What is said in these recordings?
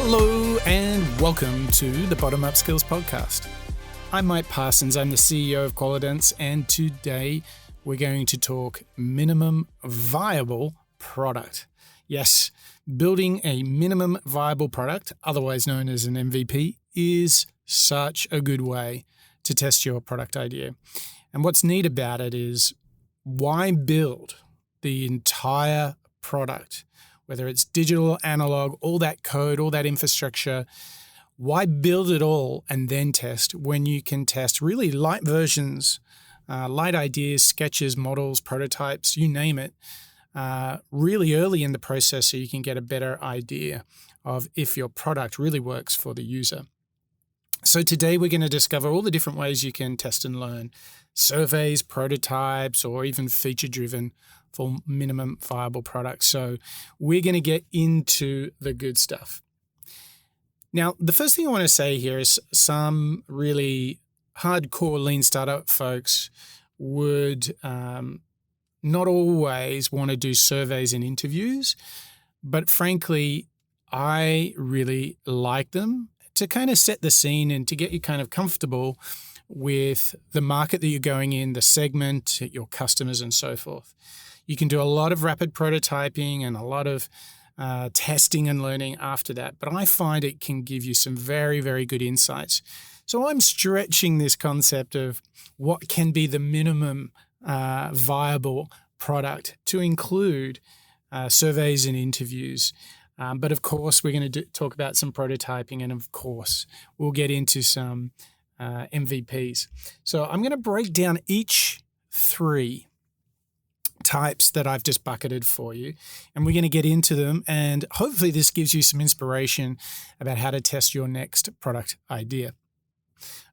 Hello and welcome to the Bottom Up Skills Podcast. I'm Mike Parsons, I'm the CEO of Qualidence, and today we're going to talk minimum viable product. Yes, building a minimum viable product, otherwise known as an MVP, is such a good way to test your product idea. And what's neat about it is, why build the entire product? Whether it's digital, analog, all that code, all that infrastructure, why build it all and then test when you can test really light versions, light ideas, sketches, models, prototypes, you name it, really early in the process so you can get a better idea of if your product really works for the user. So today we're going to discover all the different ways you can test and learn surveys, prototypes, or even feature-driven for minimum viable products. So we're going to get into the good stuff. Now, the first thing I want to say here is some really hardcore lean startup folks would not always want to do surveys and interviews, but frankly, I really like them to kind of set the scene and to get you kind of comfortable with the market that you're going in, the segment, your customers, and so forth. You can do a lot of rapid prototyping and a lot of testing and learning after that, but I find it can give you some very, very good insights. So I'm stretching this concept of what can be the minimum viable product to include surveys and interviews. But of course, we're going to talk about some prototyping, and of course, we'll get into some MVPs. So I'm going to break down each three types that I've just bucketed for you, and we're going to get into them, and hopefully this gives you some inspiration about how to test your next product idea.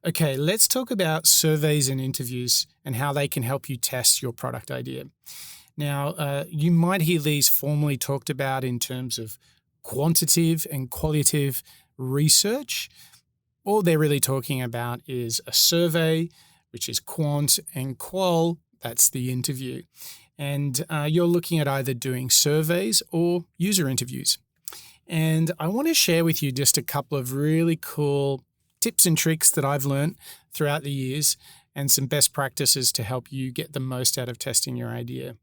Okay, let's talk about surveys and interviews and how they can help you test your product idea. Now, you might hear these formally talked about in terms of quantitative and qualitative research. All they're really talking about is a survey, which is quant, and qual, that's the interview. And you're looking at either doing surveys or user interviews. And I want to share with you just a couple of really cool tips and tricks that I've learned throughout the years and some best practices to help you get the most out of testing your idea.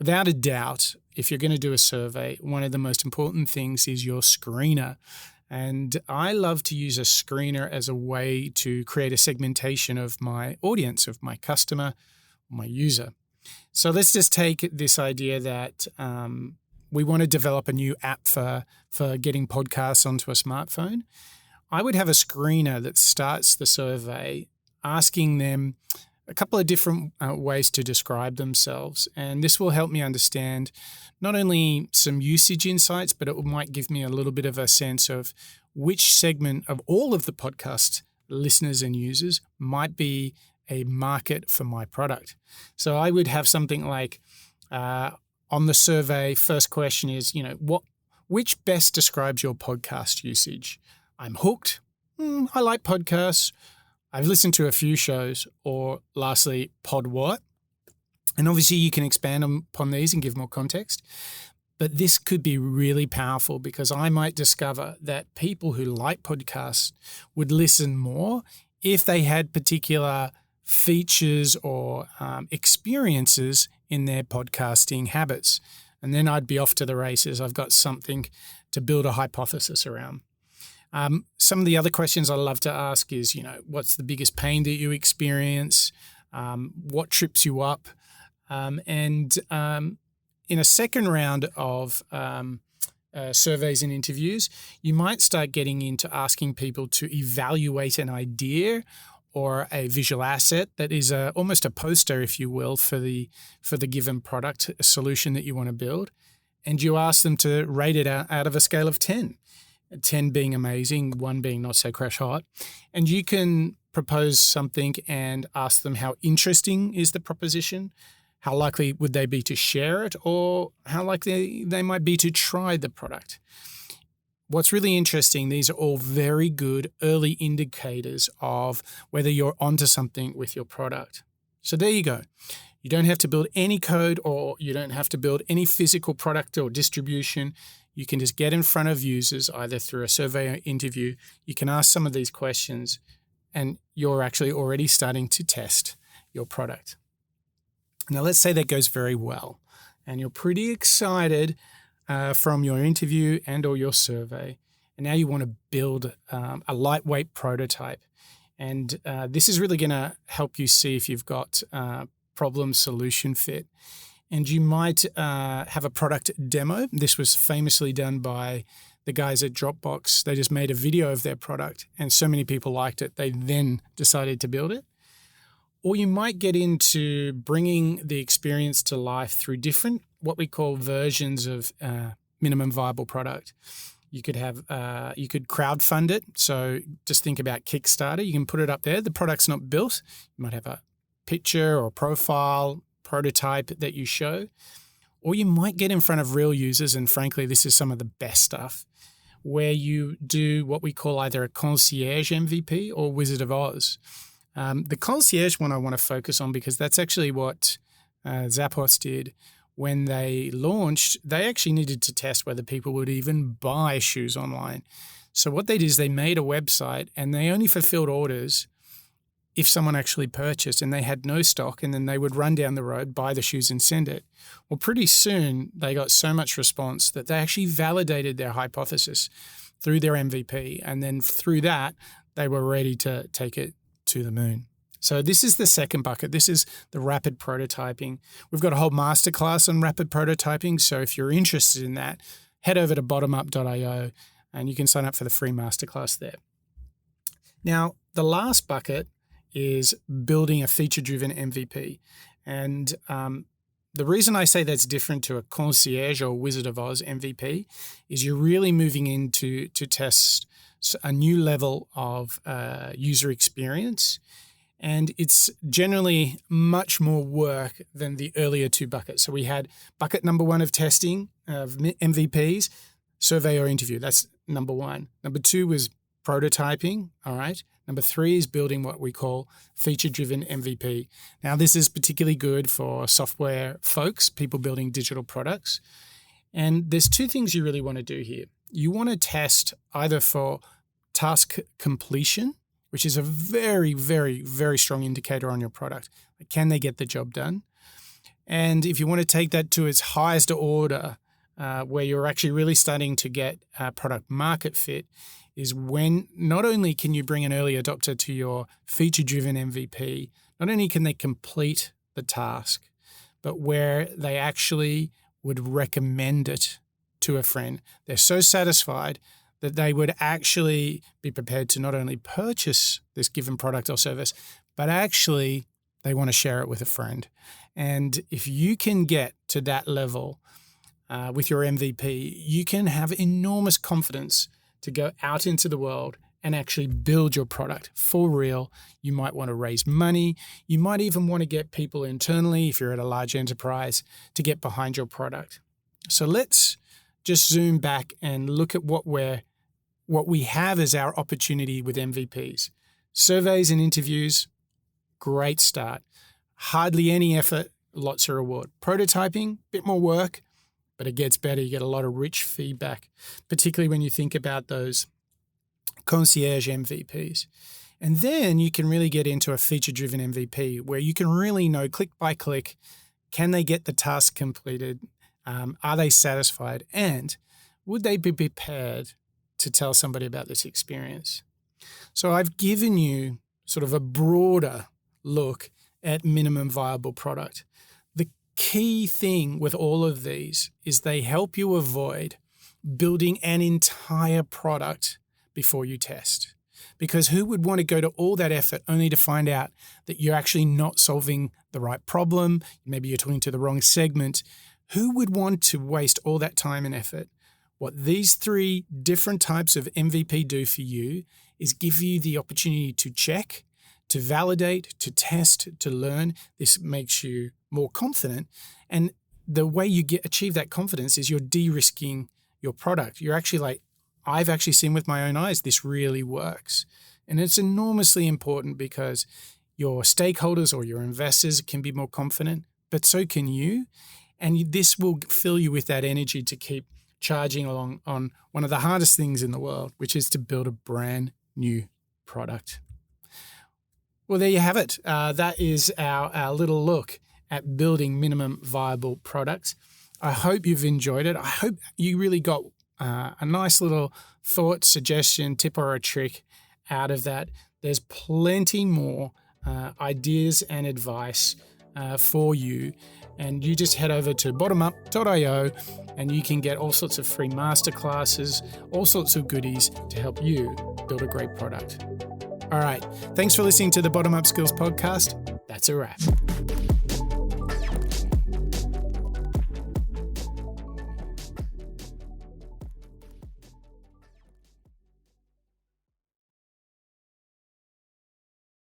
Without a doubt, if you're going to do a survey, one of the most important things is your screener. And I love to use a screener as a way to create a segmentation of my audience, of my customer, my user. So let's just take this idea that we want to develop a new app for getting podcasts onto a smartphone. I would have a screener that starts the survey asking them a couple of different ways to describe themselves. And this will help me understand not only some usage insights, but it might give me a little bit of a sense of which segment of all of the podcast listeners and users might be a market for my product. So I would have something like on the survey, first question is, which best describes your podcast usage? I'm hooked. I like podcasts. I've listened to a few shows. Or lastly, pod what? And obviously you can expand upon these and give more context. But this could be really powerful because I might discover that people who like podcasts would listen more if they had particular features or experiences in their podcasting habits. And then I'd be off to the races. I've got something to build a hypothesis around. Some of the other questions I love to ask is, what's the biggest pain that you experience? What trips you up? And in a second round of surveys and interviews, you might start getting into asking people to evaluate an idea or a visual asset that is almost a poster, if you will, for the given product, a solution that you want to build. And you ask them to rate it out of a scale of 10. 10 being amazing, 1 being not so crash hot. And you can propose something and ask them how interesting is the proposition, how likely would they be to share it, or how likely they might be to try the product. What's really interesting, these are all very good early indicators of whether you're onto something with your product. So there you go. You don't have to build any code, or you don't have to build any physical product or distribution. you can just get in front of users either through a survey or interview. You can ask some of these questions and you're actually already starting to test your product. Now, let's say that goes very well and you're pretty excited from your interview and or your survey. And now you want to build a lightweight prototype. And this is really going to help you see if you've got problem solution fit. And you might have a product demo. This was famously done by the guys at Dropbox. They just made a video of their product and so many people liked it, they then decided to build it. Or you might get into bringing the experience to life through different, what we call versions of minimum viable product. You could have, you could crowdfund it. So just think about Kickstarter. You can put it up there. The product's not built. You might have a picture or profile, prototype that you show. Or you might get in front of real users. And frankly, this is some of the best stuff where you do what we call either a concierge MVP or Wizard of Oz. The concierge one I want to focus on because that's actually what Zappos did. When they launched, they actually needed to test whether people would even buy shoes online. So what they did is they made a website and they only fulfilled orders if someone actually purchased and they had no stock, and then they would run down the road, buy the shoes and send it. Well, pretty soon they got so much response that they actually validated their hypothesis through their MVP. And then through that, they were ready to take it to the moon. So this is the second bucket. This is the rapid prototyping. We've got a whole masterclass on rapid prototyping. So if you're interested in that, head over to bottomup.io and you can sign up for the free masterclass there. Now, the last bucket is building a feature-driven MVP. And the reason I say that's different to a concierge or Wizard of Oz MVP is you're really moving into to test a new level of user experience. And it's generally much more work than the earlier two buckets. So we had bucket number one of testing of MVPs, survey or interview. That's number one. Number two was prototyping. All right. Number three is building what we call feature-driven MVP. Now, this is particularly good for software folks, people building digital products. And there's two things you really want to do here. You want to test either for task completion, which is a very, very, very strong indicator on your product. Can they get the job done? And if you want to take that to its highest order, where you're actually really starting to get product market fit, is when not only can you bring an early adopter to your feature-driven MVP, not only can they complete the task, but where they actually would recommend it to a friend. They're so satisfied that they would actually be prepared to not only purchase this given product or service, but actually they want to share it with a friend. And if you can get to that level with your MVP, you can have enormous confidence to go out into the world and actually build your product for real. You might want to raise money. You might even want to get people internally, if you're at a large enterprise, to get behind your product. So let's just zoom back and look at what we have as our opportunity with MVPs. Surveys and interviews, great start. Hardly any effort, lots of reward. Prototyping, bit more work, but it gets better. You get a lot of rich feedback, particularly when you think about those concierge MVPs. And then you can really get into a feature-driven MVP where you can really know click by click, can they get the task completed? Are they satisfied? And would they be prepared to tell somebody about this experience? So I've given you sort of a broader look at minimum viable product. The key thing with all of these is they help you avoid building an entire product before you test. Because who would want to go to all that effort only to find out that you're actually not solving the right problem? Maybe you're talking to the wrong segment. Who would want to waste all that time and effort? What these three different types of MVP do for you is give you the opportunity to check, to validate, to test, to learn. This makes you more confident. And the way you achieve that confidence is you're de-risking your product. You're actually like, I've actually seen with my own eyes, this really works. And it's enormously important because your stakeholders or your investors can be more confident, but so can you. And this will fill you with that energy to keep charging along on one of the hardest things in the world, which is to build a brand new product. Well, there you have it. That is our little look at building minimum viable products. I hope you've enjoyed it. I hope you really got a nice little thought, suggestion, tip or a trick out of that. There's plenty more ideas and advice for you. And you just head over to bottomup.io and you can get all sorts of free masterclasses, all sorts of goodies to help you build a great product. All right. Thanks for listening to the Bottom Up Skills podcast. That's a wrap.